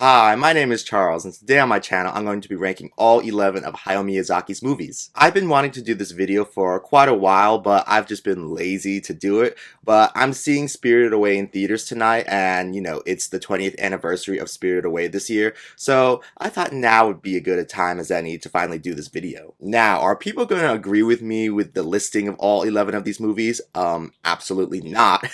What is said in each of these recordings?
Hi, my name is Charles, and today on my channel I'm going to be ranking all 11 of Hayao Miyazaki's movies. I've been wanting to do this video for quite a while, but I've just been lazy to do it. But I'm seeing Spirited Away in theaters tonight, and it's the 20th anniversary of Spirited Away this year, so I thought now would be a good a time as any to finally do this video. Now, are people going to agree with me with the listing of all 11 of these movies? Absolutely not.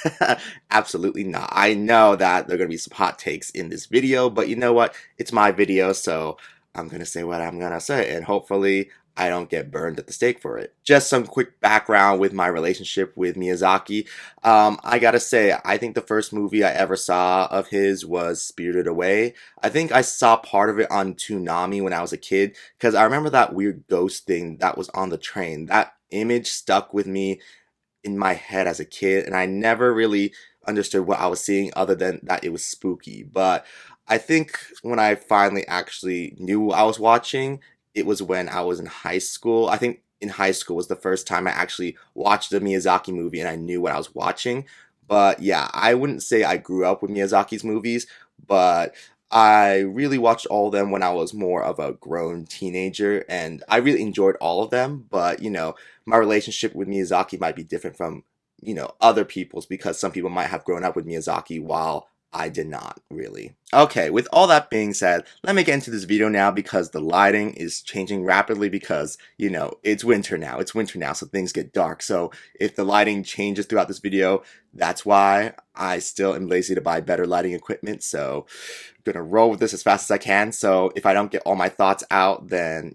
Absolutely not. I know that there are going to be some hot takes in this video, but you know what? It's my video, so I'm going to say what I'm going to say, and hopefully I don't get burned at the stake for it. Just some quick background with my relationship with Miyazaki. I gotta say, I think the first movie I ever saw of his was Spirited Away. I think I saw part of it on Toonami when I was a kid, because I remember that weird ghost thing that was on the train. That image stuck with me in my head as a kid, and I never really understood what I was seeing other than that it was spooky. But I think when I finally actually knew what I was watching, it was when I was in high school. I think in high school was the first time I actually watched a Miyazaki movie and I knew what I was watching. But yeah, I wouldn't say I grew up with Miyazaki's movies, but I really watched all of them when I was more of a grown teenager, and I really enjoyed all of them. But my relationship with Miyazaki might be different from other people's, because some people might have grown up with Miyazaki while I did not really. Okay, with all that being said, let me get into this video now because the lighting is changing rapidly because, it's winter now. It's winter now, so things get dark. So if the lighting changes throughout this video, that's why. I still am lazy to buy better lighting equipment, so I'm gonna roll with this as fast as I can. So if I don't get all my thoughts out, then,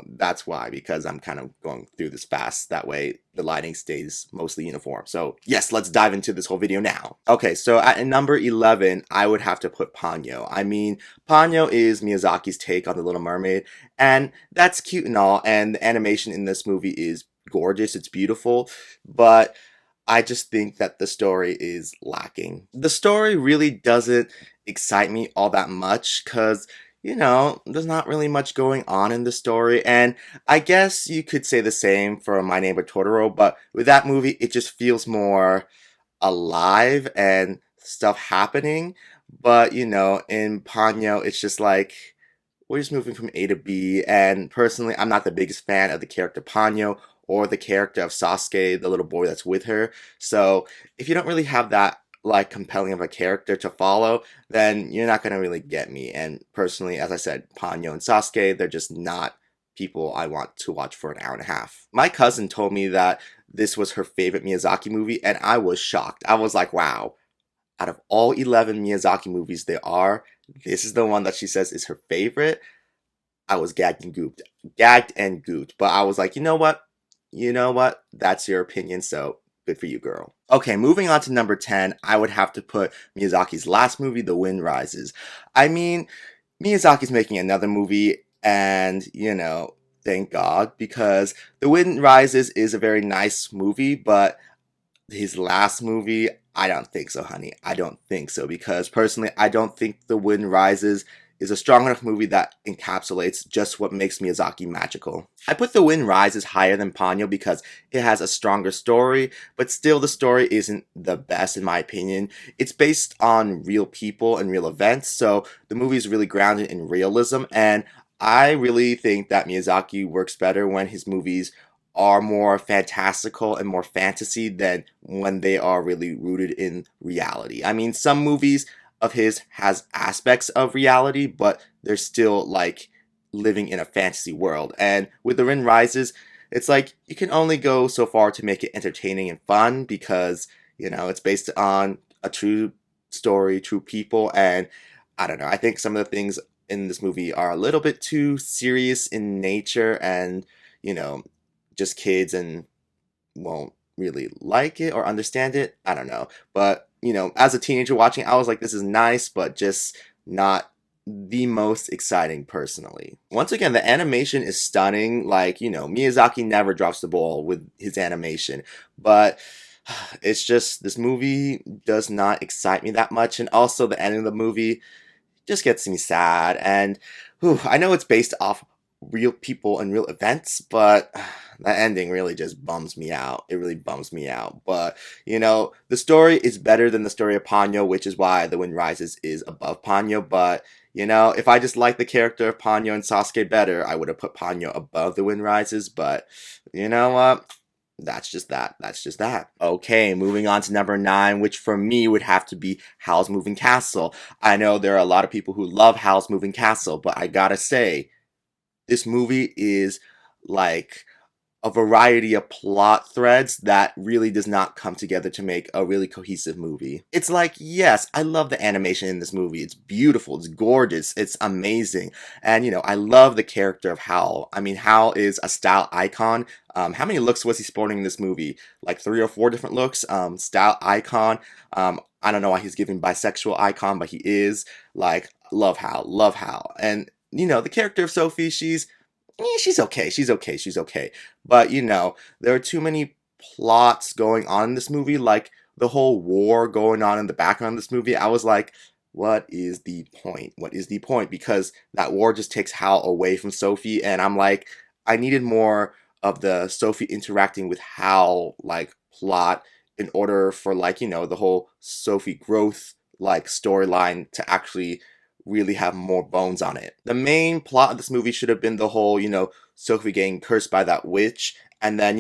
that's why, because I'm kind of going through this fast. That way the lighting stays mostly uniform. So yes, let's dive into this whole video now. Okay, so at number 11, I would have to put Ponyo. I mean, Ponyo is Miyazaki's take on The Little Mermaid, and that's cute and all, and the animation in this movie is gorgeous, it's beautiful, but I just think that the story is lacking. The story really doesn't excite me all that much because, there's not really much going on in the story. And I guess you could say the same for My Neighbor Totoro, but with that movie, it just feels more alive and stuff happening. But, in Ponyo, it's just like, we're just moving from A to B, and personally, I'm not the biggest fan of the character Ponyo or the character of Sasuke, the little boy that's with her. So if you don't really have that like compelling of a character to follow, then you're not gonna really get me. And personally, as I said, Ponyo and Sasuke, they're just not people I want to watch for an hour and a half. My cousin told me that this was her favorite Miyazaki movie, and I was shocked. I was like, wow, out of all 11 Miyazaki movies there are, this is the one that she says is her favorite. I was gagged and gooped. Gagged and gooped. But I was like, you know what? You know what? That's your opinion, so good for you, girl. Okay, moving on to number 10, I would have to put Miyazaki's last movie, The Wind Rises. I mean, Miyazaki's making another movie, and, thank God, because The Wind Rises is a very nice movie, but his last movie, I don't think so, honey. I don't think so, because personally, I don't think The Wind Rises is a strong enough movie that encapsulates just what makes Miyazaki magical. I put The Wind Rises higher than Ponyo because it has a stronger story, but still the story isn't the best in my opinion. It's based on real people and real events, so the movie is really grounded in realism, and I really think that Miyazaki works better when his movies are more fantastical and more fantasy than when they are really rooted in reality. I mean, some movies of his has aspects of reality, but they're still like living in a fantasy world. And with The Wind Rises, it's like you can only go so far to make it entertaining and fun because, it's based on a true story, true people, and I don't know. I think some of the things in this movie are a little bit too serious in nature, and, you know, just kids and won't really like it or understand it. I don't know. But, as a teenager watching, I was like, this is nice, but just not the most exciting personally. Once again, the animation is stunning. Like, Miyazaki never drops the ball with his animation. But it's just, this movie does not excite me that much. And also, the ending of the movie just gets me sad. And I know it's based off real people and real events, but that ending really just bums me out. It really bums me out. But, the story is better than the story of Ponyo, which is why The Wind Rises is above Ponyo. But, If I just liked the character of Ponyo and Sasuke better, I would have put Ponyo above the Wind Rises, but you know what? That's just that. That's just that. Okay, moving on to number nine, which for me would have to be Howl's Moving Castle. I know there are a lot of people who love Howl's Moving Castle, but I gotta say, this movie is like a variety of plot threads that really does not come together to make a really cohesive movie. It's like, yes, I love the animation in this movie. It's beautiful, it's gorgeous, it's amazing. And I love the character of Howl. I mean, Howl is a style icon. How many looks was he sporting in this movie? Like three or four different looks. Style icon. I don't know why he's giving bisexual icon, but he is. Like, love Howl, love Howl. And the character of Sophie, she's okay. She's okay. She's okay. But there are too many plots going on in this movie, like the whole war going on in the background of this movie. I was like, what is the point? What is the point? Because that war just takes Hal away from Sophie, and I'm like, I needed more of the Sophie interacting with Hal like plot in order for the whole Sophie growth like storyline to actually really have more bones on it. The main plot of this movie should have been the whole, Sophie getting cursed by that witch, and then,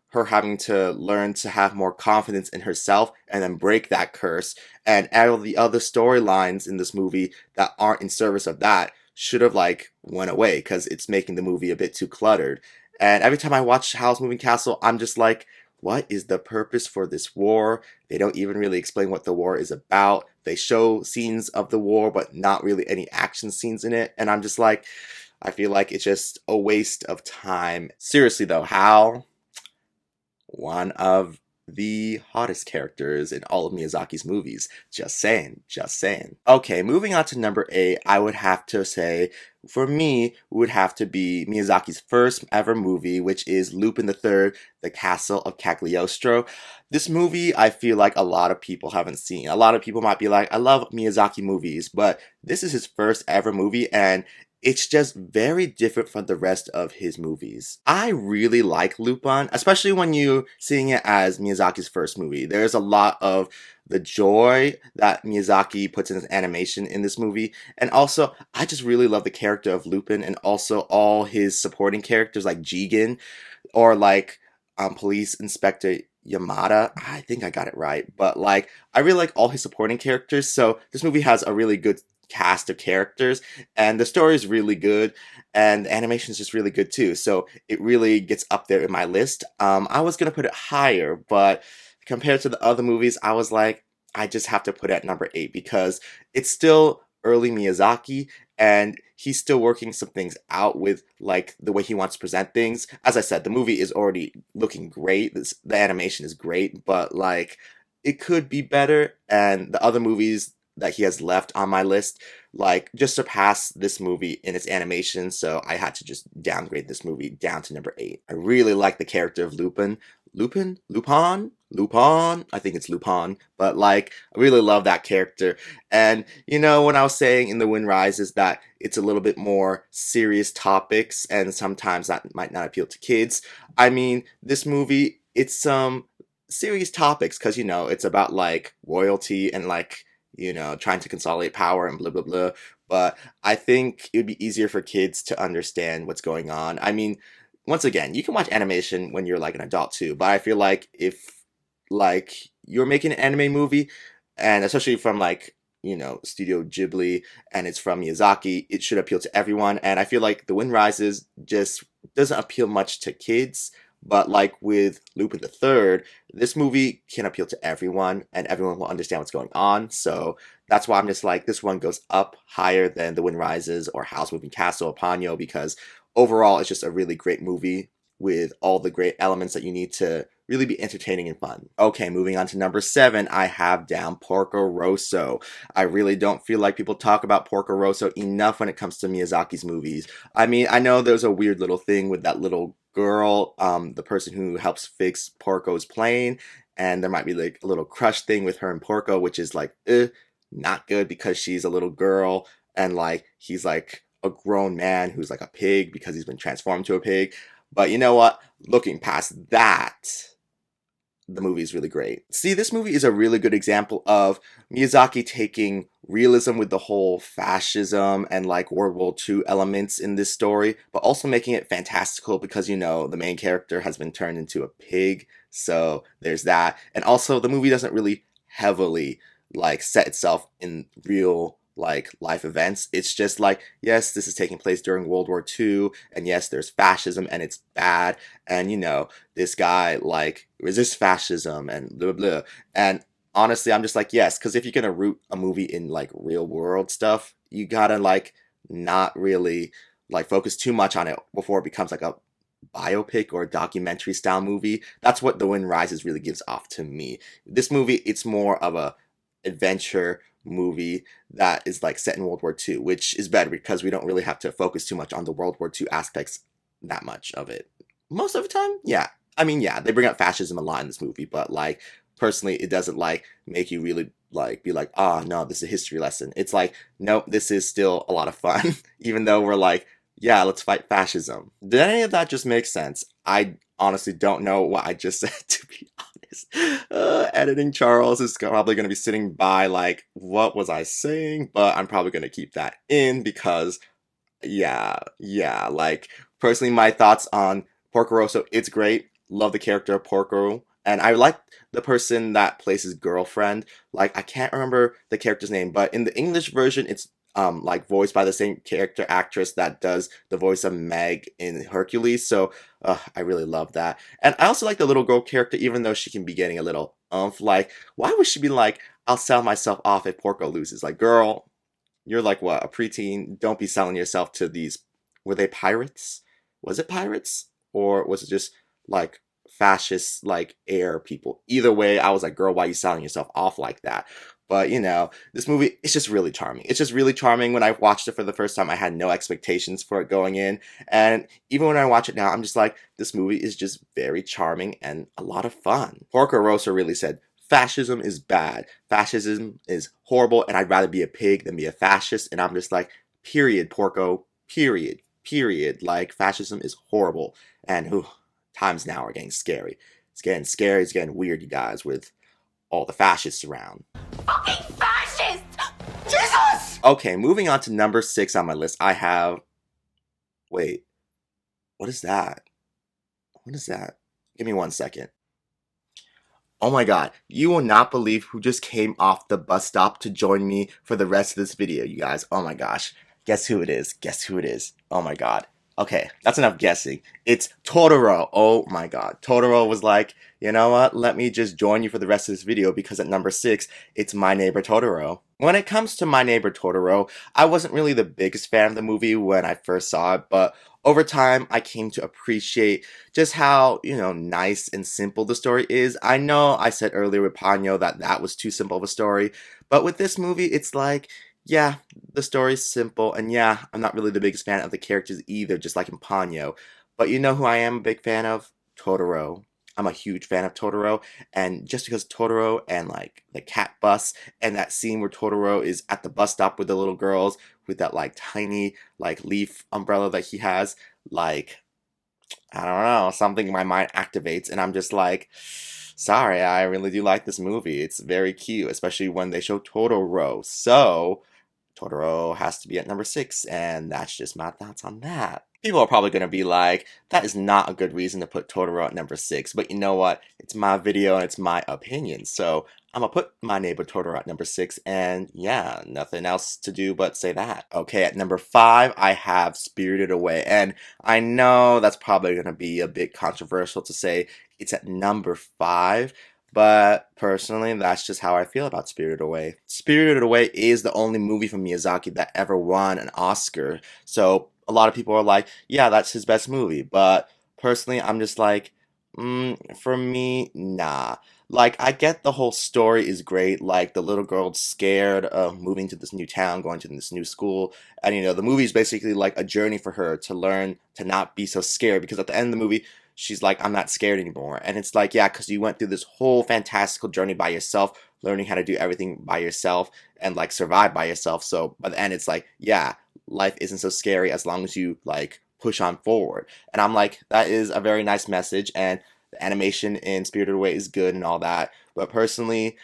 her having to learn to have more confidence in herself and then break that curse. And all the other storylines in this movie that aren't in service of that should have went away because it's making the movie a bit too cluttered. And every time I watch Howl's Moving Castle, I'm just like, what is the purpose for this war? They don't even really explain what the war is about. They show scenes of the war, but not really any action scenes in it. And I'm just like, I feel like it's just a waste of time. Seriously though, Hal, one of the hottest characters in all of Miyazaki's movies. Just saying, just saying. Okay, moving on to number 8, I would have to say, for me, would have to be Miyazaki's first ever movie, which is Lupin the Third, The Castle of Cagliostro. This movie, I feel like a lot of people haven't seen. A lot of people might be like, I love Miyazaki movies, but this is his first ever movie, and it's just very different from the rest of his movies. I really like Lupin, especially when you're seeing it as Miyazaki's first movie. There's a lot of the joy that Miyazaki puts in his animation in this movie. And also, I just really love the character of Lupin and also all his supporting characters like Jigen or Police Inspector Yamada. I think I got it right. But I really like all his supporting characters. So this movie has a really good cast of characters and the story is really good and the animation is just really good too, so it really gets up there in my list. I was gonna put it higher, but compared to the other movies I was like, I just have to put it at number 8 because it's still early Miyazaki and he's still working some things out with the way he wants to present things. As I said, the movie is already looking great, the animation is great, but it could be better, and the other movies that he has left on my list just surpass this movie in its animation, so I had to just downgrade this movie down to number 8. I really like the character of Lupin. Lupin? I think it's Lupin, but I really love that character. And when I was saying in The Wind Rises that it's a little bit more serious topics and sometimes that might not appeal to kids, I mean, this movie, it's some serious topics because it's about royalty and trying to consolidate power and blah, blah, blah. But I think it would be easier for kids to understand what's going on. I mean, once again, you can watch animation when you're an adult too, but I feel like if you're making an anime movie, and especially from Studio Ghibli, and it's from Miyazaki, it should appeal to everyone. And I feel like The Wind Rises just doesn't appeal much to kids. But with Lupin the Third, this movie can appeal to everyone, and everyone will understand what's going on. So that's why I'm just this one goes up higher than The Wind Rises or Howl's Moving Castle or Ponyo, because overall it's just a really great movie with all the great elements that you need to really be entertaining and fun. Okay, moving on to number 7, I have down Porco Rosso. I really don't feel like people talk about Porco Rosso enough when it comes to Miyazaki's movies. I mean, I know there's a weird little thing with that little girl, the person who helps fix Porco's plane, and there might be a little crush thing with her and Porco, which is not good because she's a little girl and he's a grown man who's a pig because he's been transformed to a pig. But you know what? Looking past that, the movie is really great. See, this movie is a really good example of Miyazaki taking realism with the whole fascism and like World War II elements in this story, but also making it fantastical because, you know, the main character has been turned into a pig. So there's that. And also, the movie doesn't really heavily like set itself in real like life events. It's just like, yes, this is taking place during World War II, and yes, there's fascism and it's bad, and you know, this guy like resists fascism and blah blah blah. And honestly, I'm just like, yes, because if you're gonna root a movie in like real world stuff, you gotta like not really like focus too much on it before it becomes like a biopic or a documentary style movie. That's what The Wind Rises really gives off to me. This movie, it's more of a adventure movie that is like set in World War II, which is better because we don't really have to focus too much on the World War II aspects that much of it. Most of the time, yeah. I mean, yeah, they bring up fascism a lot in this movie, but like personally, it doesn't like make you really like be like, ah, oh, no, this is a history lesson. It's like, nope, this is still a lot of fun, even though we're like, yeah, let's fight fascism. Did any of that just make sense? I honestly don't know what I just said, to be honest. Editing Charles is probably going to be sitting by like, what was I saying? But I'm probably going to keep that in because, yeah, like, personally, my thoughts on Porco Rosso, it's great. Love the character of Porco. And I like the person that plays his girlfriend. Like, I can't remember the character's name, but in the English version, it's like voiced by the same character actress that does the voice of Meg in Hercules. So I really love that. And I also like the little girl character, even though she can be getting a little like, why would she be like, I'll sell myself off if Porco loses? Like, girl, you're like what, a preteen? Don't be selling yourself to these. Were they pirates? Was it pirates? Or was it just like fascist, like air people? Either way, I was like, girl, why are you selling yourself off like that? But you know, this movie, it's just really charming. It's just really charming. When I watched it for the first time, I had no expectations for it going in. And even when I watch it now, I'm just like, this movie is just very charming and a lot of fun. Porco Rosso really said, fascism is bad. Fascism is horrible, and I'd rather be a pig than be a fascist. And I'm just like, period, Porco, period, period. Like, fascism is horrible. And times now are getting scary. It's getting scary, it's getting weird, you guys, with all the fascists around. Fucking fascists! Jesus! Okay, moving on to number 6 on my list, I have... Wait. What is that? What is that? Give me 1 second. Oh my god, you will not believe who just came off the bus stop to join me for the rest of this video, you guys. Oh my gosh. Guess who it is? Guess who it is? Oh my god. Okay, that's enough guessing. It's Totoro. Oh my god. Totoro was like, you know what? Let me just join you for the rest of this video because at number 6, it's My Neighbor Totoro. When it comes to My Neighbor Totoro, I wasn't really the biggest fan of the movie when I first saw it, but over time, I came to appreciate just how, you know, nice and simple the story is. I know I said earlier with Ponyo that that was too simple of a story, but with this movie, it's like, yeah, the story's simple, and yeah, I'm not really the biggest fan of the characters either, just like in Ponyo. But you know who I am a big fan of? Totoro. I'm a huge fan of Totoro, and just because Totoro and like the cat bus and that scene where Totoro is at the bus stop with the little girls with that like tiny like leaf umbrella that he has, like, I don't know, something in my mind activates, and I'm just like, sorry, I really do like this movie. It's very cute, especially when they show Totoro. So Totoro has to be at number 6, and that's just my thoughts on that. People are probably going to be like, that is not a good reason to put Totoro at number 6, but you know what? It's my video and it's my opinion, so I'm gonna put My Neighbor Totoro at number 6, and yeah, nothing else to do but say that. Okay, at number 5, I have Spirited Away, and I know that's probably going to be a bit controversial to say it's at number 5, but personally, that's just how I feel about Spirited Away. Spirited Away is the only movie from Miyazaki that ever won an Oscar. So a lot of people are like, yeah, that's his best movie. But personally, I'm just like, for me, nah. Like, I get the whole story is great. Like, the little girl's scared of moving to this new town, going to this new school. And, you know, the movie's basically like a journey for her to learn to not be so scared. Because at the end of the movie, she's like, I'm not scared anymore. And it's like, yeah, because you went through this whole fantastical journey by yourself, learning how to do everything by yourself and like survive by yourself. So by the end, it's like, yeah, life isn't so scary as long as you like push on forward. And I'm like, that is a very nice message. And The animation in Spirited Away is good and all that, but personally,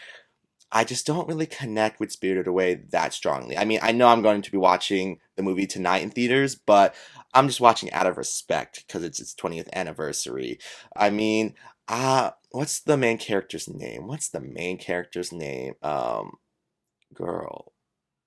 I just don't really connect with Spirited Away that strongly. I mean, I know I'm going to be watching the movie tonight in theaters, but I'm just watching out of respect because it's its 20th anniversary. I mean, what's the main character's name? What's the main character's name? Girl,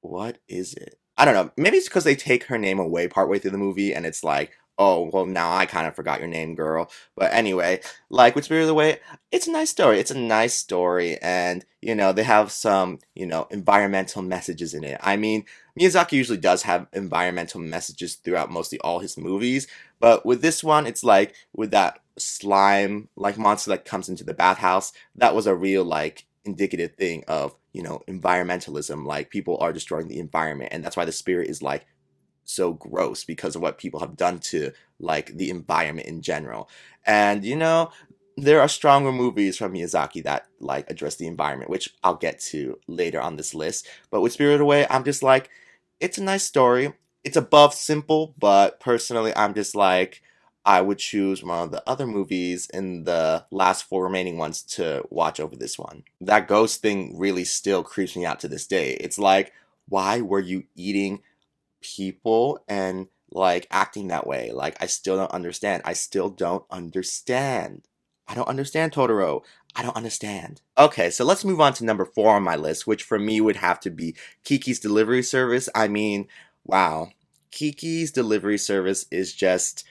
what is it? I don't know. Maybe it's because they take her name away partway through the movie, and it's like, oh, well, now I kind of forgot your name, girl. But anyway, like with Spirit of the Way, it's a nice story. It's a nice story, and they have some environmental messages in it. I mean, Miyazaki usually does have environmental messages throughout mostly all his movies, but with this one, it's like with that slime like monster that comes into the bathhouse. That was a real like indicative thing of environmentalism. Like people are destroying the environment, and that's why the spirit is like so gross because of what people have done to like the environment in general. And there are stronger movies from Miyazaki that like address the environment, which I'll get to later on this list. But with Spirited Away, I'm just like, it's a nice story. It's above simple, but personally, I'm just like, I would choose one of the other movies in the last four remaining ones to watch over this one. That ghost thing really still creeps me out to this day. It's like, why were you eating people and like acting that way? Like, I still don't understand. I still don't understand. I don't understand, Totoro. I don't understand. Okay, so let's move on to number 4 on my list, which for me would have to be Kiki's Delivery Service. I mean, wow. Kiki's Delivery Service is just,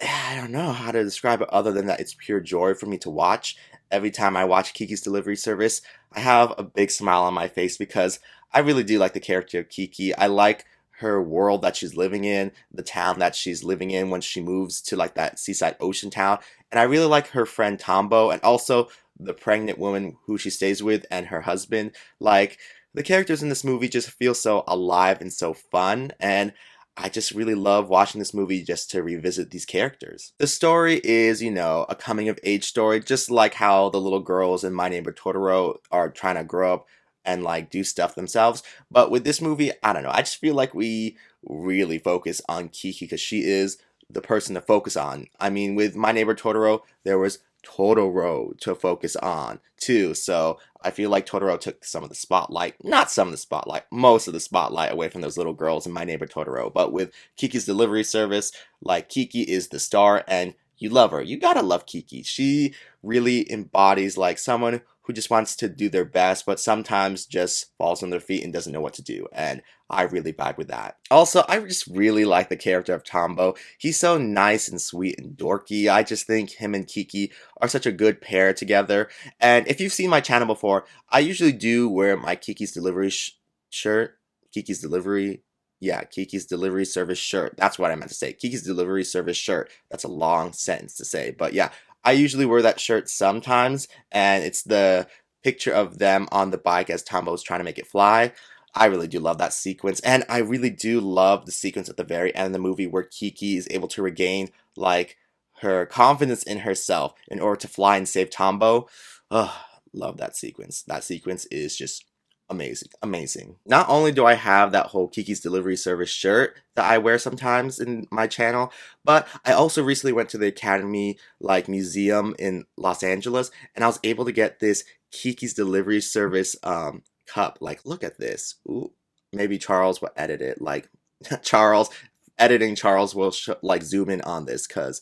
I don't know how to describe it other than that it's pure joy for me to watch. Every time I watch Kiki's Delivery Service, I have a big smile on my face because I really do like the character of Kiki. I like her world that she's living in, the town that she's living in when she moves to like that seaside ocean town. And I really like her friend Tombo and also the pregnant woman who she stays with and her husband. Like the characters in this movie just feel so alive and so fun, and I just really love watching this movie just to revisit these characters. The story is, a coming of age story, just like how the little girls in My Neighbor Totoro are trying to grow up and like do stuff themselves. But with this movie, I don't know. I just feel like we really focus on Kiki because she is the person to focus on. I mean, with My Neighbor Totoro, there was Totoro to focus on too. So I feel like Totoro took some of the spotlight, not some of the spotlight, most of the spotlight away from those little girls in My Neighbor Totoro. But with Kiki's Delivery Service, like Kiki is the star and you love her. You gotta love Kiki. She really embodies like someone who just wants to do their best, but sometimes just falls on their feet and doesn't know what to do. And I really vibe with that. Also, I just really like the character of Tombo. He's so nice and sweet and dorky. I just think him and Kiki are such a good pair together. And if you've seen my channel before, I usually do wear my Kiki's Delivery shirt. Kiki's Delivery. Yeah, Kiki's Delivery Service shirt. That's what I meant to say. Kiki's Delivery Service shirt. That's a long sentence to say. But yeah, I usually wear that shirt sometimes, and it's the picture of them on the bike as Tombo's trying to make it fly. I really do love that sequence, and I really do love the sequence at the very end of the movie where Kiki is able to regain, like, her confidence in herself in order to fly and save Tombo. Ugh, love that sequence. That sequence is just amazing, amazing. Not only do I have that whole Kiki's Delivery Service shirt that I wear sometimes in my channel, but I also recently went to the Academy like museum in Los Angeles, and I was able to get this Kiki's Delivery Service cup. Like, look at this. Ooh, maybe Charles will edit it. Like, Charles editing Charles will like zoom in on this because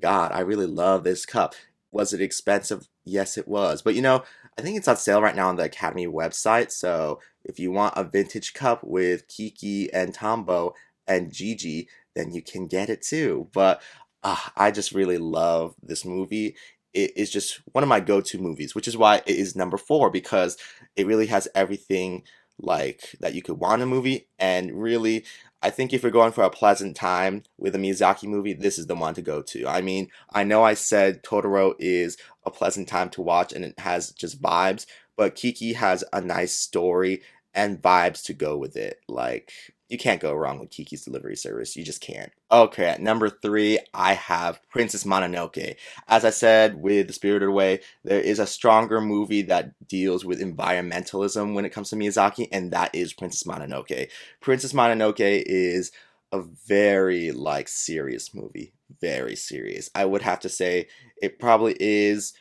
God, I really love this cup. Was it expensive? Yes, it was. But I think it's on sale right now on the Academy website. So if you want a vintage cup with Kiki and Tombo and Gigi, then you can get it too. But I just really love this movie. It is just one of my go-to movies, which is why it is number 4 because it really has everything like that you could want in a movie, and really I think if you're going for a pleasant time with a Miyazaki movie, this is the one to go to. I mean, I know I said Totoro is a pleasant time to watch and it has just vibes, but Kiki has a nice story and vibes to go with it. Like, you can't go wrong with Kiki's Delivery Service. You just can't. Okay, at number 3, I have Princess Mononoke. As I said with The Spirited Away, there is a stronger movie that deals with environmentalism when it comes to Miyazaki, and that is Princess Mononoke. Princess Mononoke is a very, like, serious movie. very serious. I would have to say it probably is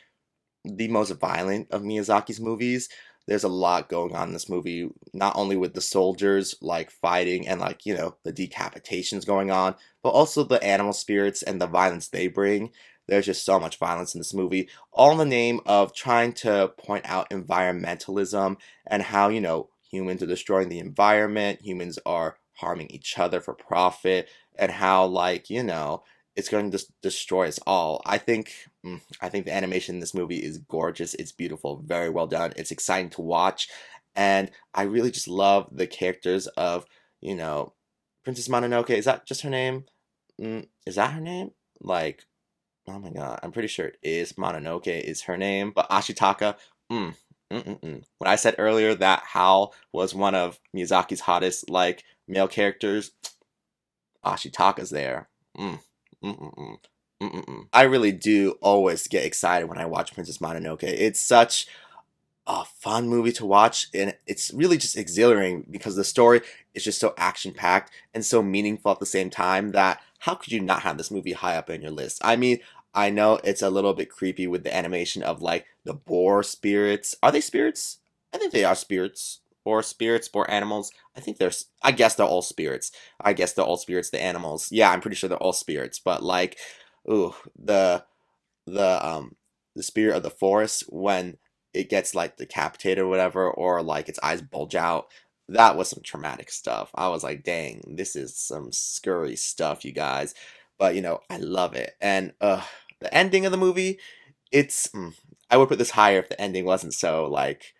the most violent of Miyazaki's movies. There's a lot going on in this movie, not only with the soldiers like fighting and like, the decapitations going on, but also the animal spirits and the violence they bring. There's just so much violence in this movie, all in the name of trying to point out environmentalism and how, humans are destroying the environment, humans are harming each other for profit, and how, like, it's going to destroy us all. I think the animation in this movie is gorgeous. It's beautiful, very well done. It's exciting to watch, and I really just love the characters of you know Princess Mononoke. Is that just her name? Is that her name? Like, oh my god, I'm pretty sure it is Mononoke is her name, but Ashitaka. Mm, when I said earlier that Hal was one of Miyazaki's hottest like male characters, Ashitaka's there. Mm, mm, mm, mm. I really do always get excited when I watch Princess Mononoke. It's such a fun movie to watch, and it's really just exhilarating because the story is just so action packed and so meaningful at the same time that how could you not have this movie high up in your list? I mean, I know it's a little bit creepy with the animation of like the boar spirits. Are they spirits? I think they are spirits. Boar animals. I guess they're all spirits. I guess they're all spirits, the animals. Yeah, I'm pretty sure they're all spirits, but like, ooh, the the spirit of the forest when it gets like decapitated or whatever, or like its eyes bulge out. That was some traumatic stuff. I was like, dang, this is some scurry stuff, you guys. But I love it. And the ending of the movie, it's I would put this higher if the ending wasn't so like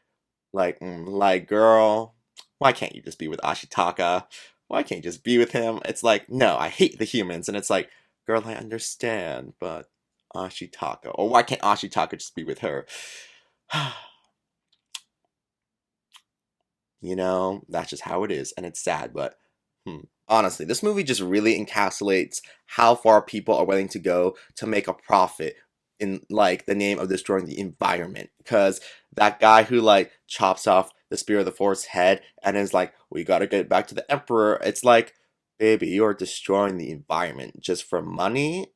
girl, why can't you just be with Ashitaka? Why can't you just be with him? It's like, no, I hate the humans, and it's like, girl, I understand, but Ashitaka, or why can't Ashitaka just be with her? That's just how it is, and it's sad, but honestly, this movie just really encapsulates how far people are willing to go to make a profit in like the name of destroying the environment. Because that guy who like chops off the spear of the forest's head and is like, we gotta get back to the emperor. It's like, baby, you're destroying the environment just for money.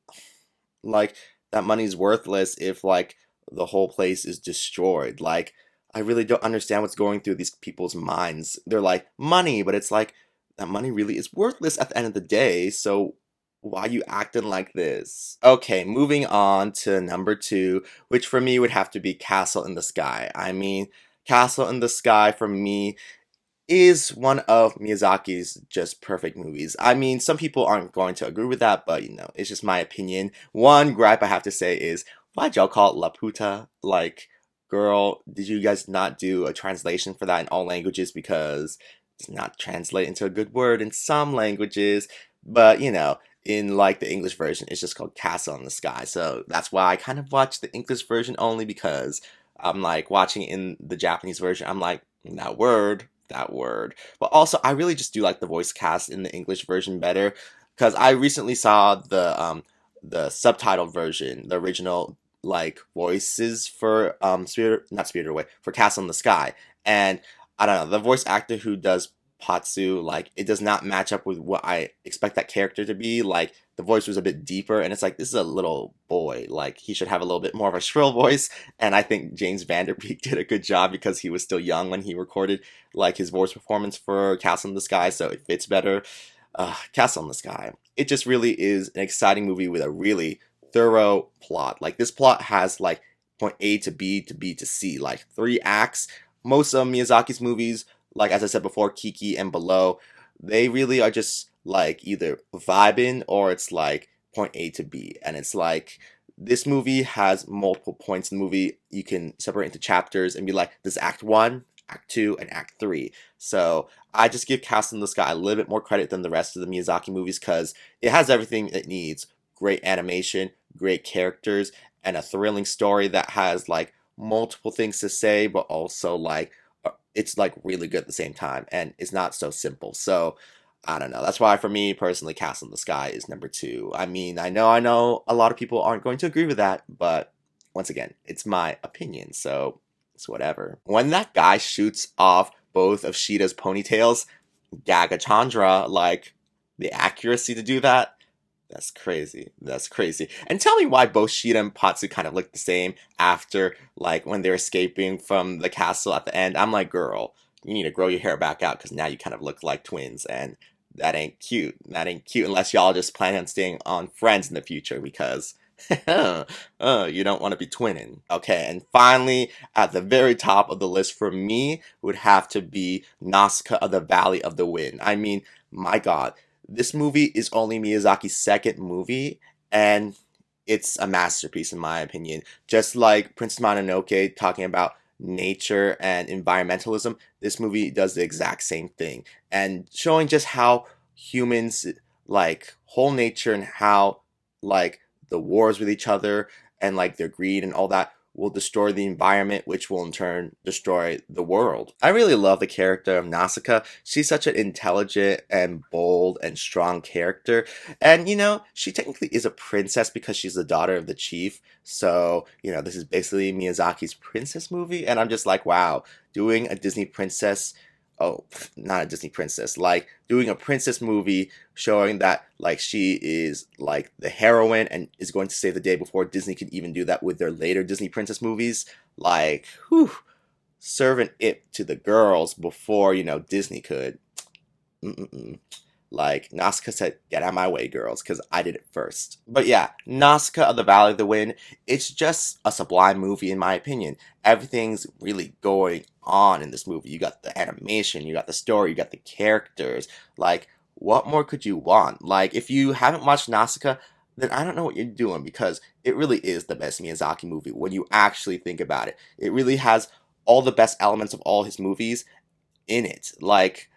Like, that money's worthless if like the whole place is destroyed. Like, I really don't understand what's going through these people's minds. They're like, money, but it's like that money really is worthless at the end of the day, so why you acting like this? Okay, moving on to number two, which for me would have to be Castle in the Sky. I mean, Castle in the Sky for me is one of Miyazaki's just perfect movies. I mean, some people aren't going to agree with that, but it's just my opinion. One gripe I have to say is, why'd y'all call it La Puta? Like, girl, did you guys not do a translation for that in all languages? Because it's not translate into a good word in some languages, but in like the English version, it's just called Castle in the Sky. So that's why I kind of watch the English version only, because I'm like watching in the Japanese version, I'm like, that word. But also, I really just do like the voice cast in the English version better, because I recently saw the subtitled version, the original like voices for Spirit, not Spirited Away, for Castle in the Sky, and I don't know, the voice actor who does Patsu, like, it does not match up with what I expect that character to be. Like, the voice was a bit deeper, and it's like, this is a little boy. Like, he should have a little bit more of a shrill voice, and I think James Vanderbeek did a good job because he was still young when he recorded, like, his voice performance for Castle in the Sky, so it fits better. Castle in the Sky. It just really is an exciting movie with a really thorough plot. Like, this plot has, like, point A to B to B to C, like, 3 acts. Most of Miyazaki's movies, like as I said before, Kiki and Below, they really are just like either vibing or it's like point A to B. And it's like this movie has multiple points in the movie. You can separate into chapters and be like, this is Act 1, Act 2, and Act 3. So I just give Castle in the Sky a little bit more credit than the rest of the Miyazaki movies because it has everything it needs. Great animation, great characters, and a thrilling story that has like multiple things to say, but also like it's like really good at the same time, and it's not so simple. So I don't know. That's why for me personally, Castle in the Sky is number two. I mean, I know a lot of people aren't going to agree with that, but once again, it's my opinion, so it's whatever. When that guy shoots off both of Sheeta's ponytails, Gaga Chandra, like the accuracy to do that, That's crazy. That's crazy. And tell me why both Sheeta and Patsu kind of look the same after, like, when they're escaping from the castle at the end. I'm like, girl, you need to grow your hair back out because now you kind of look like twins, and that ain't cute. That ain't cute unless y'all just plan on staying on friends in the future because you don't want to be twinning. Okay, and finally, at the very top of the list for me would have to be Nausicaa of the Valley of the Wind. I mean, my God, this movie is only Miyazaki's second movie, and it's a masterpiece in my opinion. Just like Princess Mononoke talking about nature and environmentalism, this movie does the exact same thing and showing just how humans like whole nature and how like the wars with each other and like their greed and all that will destroy the environment, which will in turn destroy the world. I really love the character of Nausicaa. She's such an intelligent and bold and strong character. And, you know, she technically is a princess because she's the daughter of the chief. So, you know, this is basically Miyazaki's princess movie. And I'm just like, wow, doing a Disney princess, oh, not a Disney princess, like doing a princess movie showing that like she is like the heroine and is going to save the day before Disney could even do that with their later Disney princess movies. Like, whew, serving it to the girls before, you know, Disney could. Mm-mm-mm. Like, Nausicaa said, get out of my way, girls, because I did it first. But yeah, Nausicaa of the Valley of the Wind, it's just a sublime movie in my opinion. Everything's really going on in this movie. You got the animation, you got the story, you got the characters. Like, what more could you want? Like, if you haven't watched Nausicaa, then I don't know what you're doing because it really is the best Miyazaki movie when you actually think about it. It really has all the best elements of all his movies in it. Like,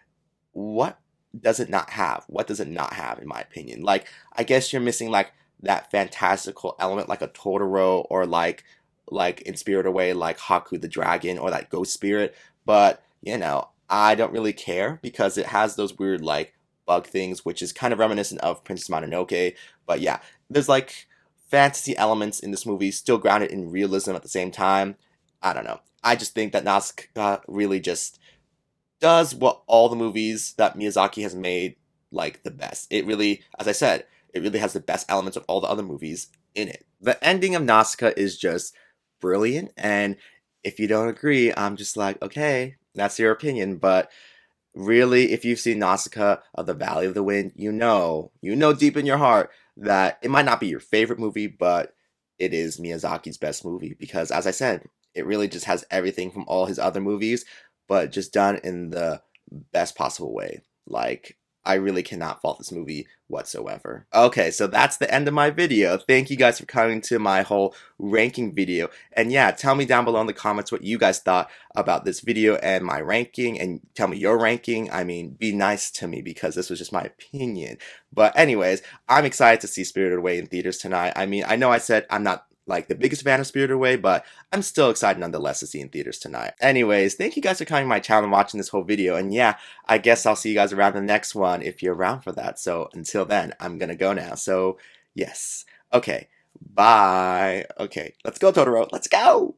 what does it not have? What does it not have, in my opinion? Like, I guess you're missing like that fantastical element, like a Totoro, or like in Spirit Away, like Haku the dragon, or that ghost spirit. But you know, I don't really care because it has those weird like bug things, which is kind of reminiscent of Princess Mononoke. But yeah, there's like fantasy elements in this movie, still grounded in realism at the same time. I don't know. I just think that Nausicaa really just does what all the movies that Miyazaki has made like the best. It really, as I said, it really has the best elements of all the other movies in it. The ending of Nausicaa is just brilliant, and if you don't agree, I'm just like, okay, that's your opinion, but really, if you've seen Nausicaa of the Valley of the Wind, you know deep in your heart that it might not be your favorite movie, but it is Miyazaki's best movie because, as I said, it really just has everything from all his other movies, but just done in the best possible way. Like, I really cannot fault this movie whatsoever. Okay, so that's the end of my video. Thank you guys for coming to my whole ranking video. And yeah, tell me down below in the comments what you guys thought about this video and my ranking, and tell me your ranking. I mean, be nice to me because this was just my opinion. But anyways, I'm excited to see Spirited Away in theaters tonight. I mean, I know I said I'm not like the biggest fan of Spirited Away, but I'm still excited nonetheless to see in theaters tonight. Anyways, thank you guys for coming to my channel and watching this whole video, and yeah, I guess I'll see you guys around the next one if you're around for that. So until then, I'm gonna go now. So yes, okay, bye. Okay, let's go, Totoro. Let's go.